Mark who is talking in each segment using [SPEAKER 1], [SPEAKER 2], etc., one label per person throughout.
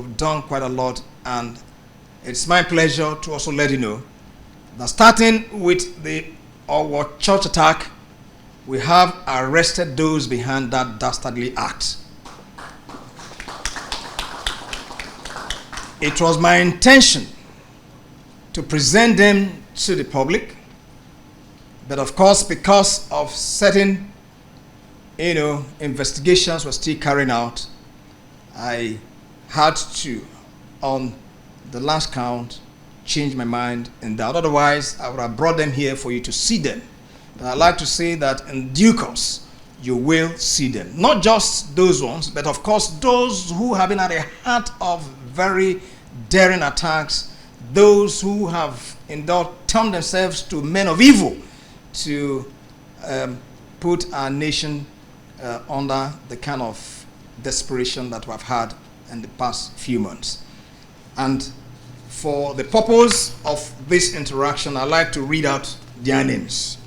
[SPEAKER 1] we've done quite a lot, and it's my pleasure to also let you know that starting with the OWO church attack, we have arrested those behind that dastardly act. It was my intention to present them to the public, but of course, because of certain, investigations were still carrying out, I had to, on the last count, change my mind in that. Otherwise, I would have brought them here for you to see them. But I'd like to say that in due course, you will see them. Not just those ones, but of course, those who have been at the heart of very daring attacks, those who have turned themselves to men of evil to put our nation under the kind of desperation that we have had in the past few months. And for the purpose of this interaction, I'd like to read out their names.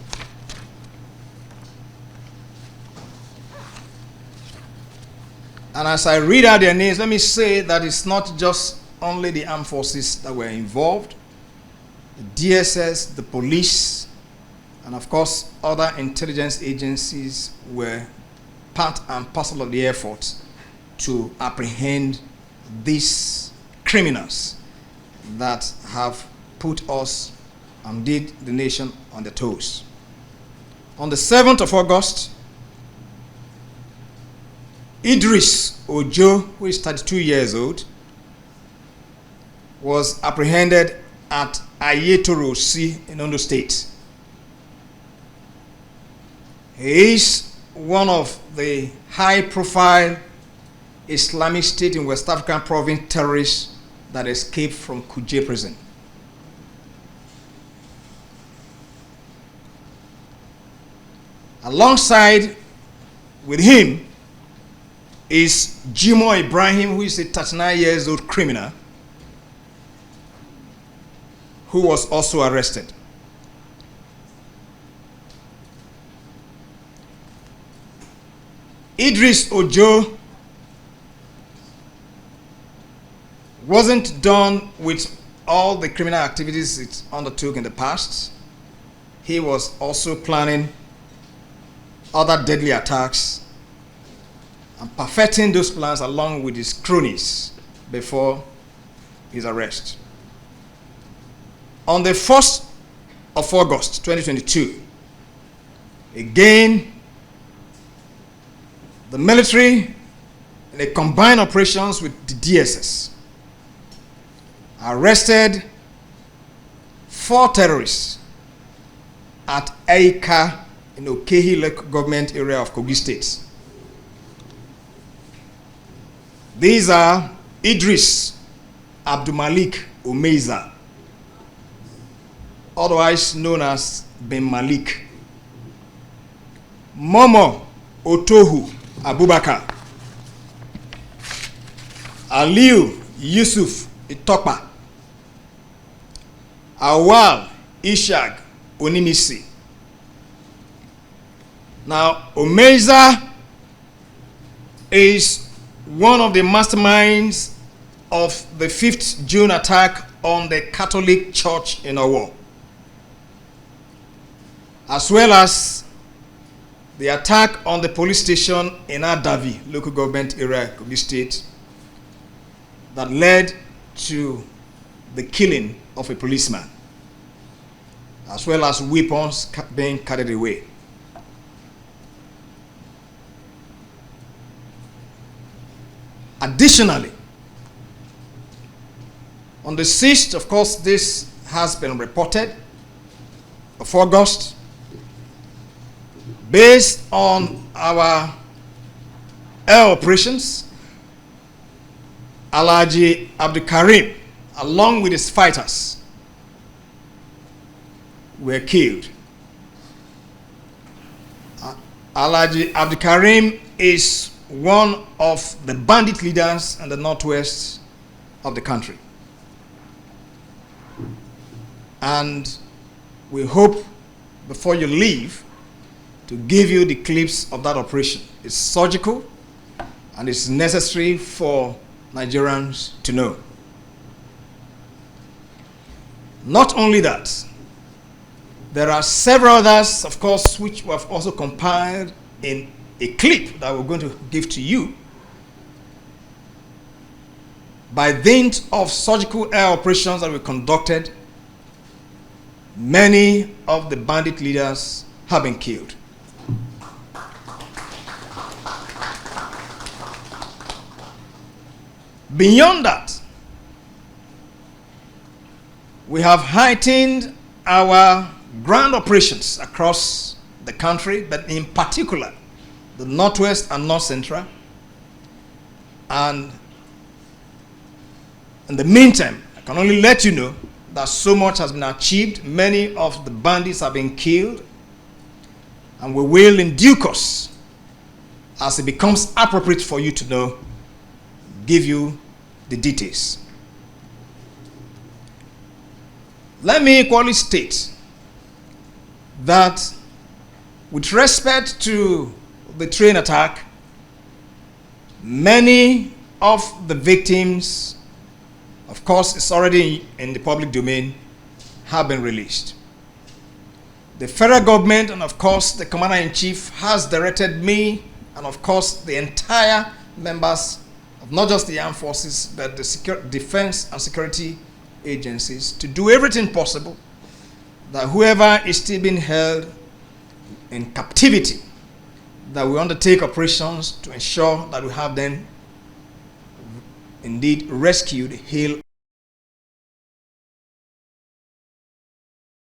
[SPEAKER 1] And as I read out their names, let me say that it's not just only the armed forces that were involved. The DSS, the police, and of course other intelligence agencies were part and parcel of the effort to apprehend these criminals that have put us and did the nation on their toes. On the 7th of August, Idris Ojo, who is 32 years old, was apprehended at Ayetoro in Ondo State. He is one of the high-profile Islamic State in West African province terrorists that escaped from Kuje prison. Alongside with him is Jimo Ibrahim, who is a 39 years old criminal who was also arrested. Idris Ojo wasn't done with all the criminal activities it undertook in the past. He was also planning other deadly attacks and perfecting those plans along with his cronies before his arrest. On the 1st of August 2022, again, the military, in a combined operations with the DSS, arrested 4 terrorists at Eika in Okehi local government area of Kogi State. These are Idris Abdulmalik Omeiza, otherwise known as Ben Malik, Momo Otohu Abubakar, Aliu Yusuf Itokpa, Awal Ishaq Onimisi. Now, Omeiza is one of the masterminds of the 5th June attack on the Catholic Church in OWO, as well as the attack on the police station in Adavi, local government area, Kogi State, that led to the killing of a policeman, as well as weapons being carried away. Additionally, on the 6th, of course, this has been reported, of August, based on our air operations, Alhaji Abdul Karim, along with his fighters, were killed. Alhaji Abdul Karim is one of the bandit leaders in the northwest of the country. And we hope, before you leave, to give you the clips of that operation. It's surgical and it's necessary for Nigerians to know. Not only that, there are several others, of course, which we have also compiled in a clip that we're going to give to you. By dint of surgical air operations that we conducted, many of the bandit leaders have been killed. Beyond that, we have heightened our ground operations across the country, but in particular, the Northwest and North Central. And in the meantime, I can only let you know that so much has been achieved. Many of the bandits have been killed, and we will, in due course, as it becomes appropriate for you to know, give you the details. Let me equally state that with respect to the train attack, many of the victims, of course, it's already in the public domain, have been released. The federal government and, of course, the commander-in-chief has directed me and, of course, the entire members of not just the armed forces, but the defense and security agencies to do everything possible that whoever is still being held in captivity, that we undertake operations to ensure that we have them indeed rescued, healed,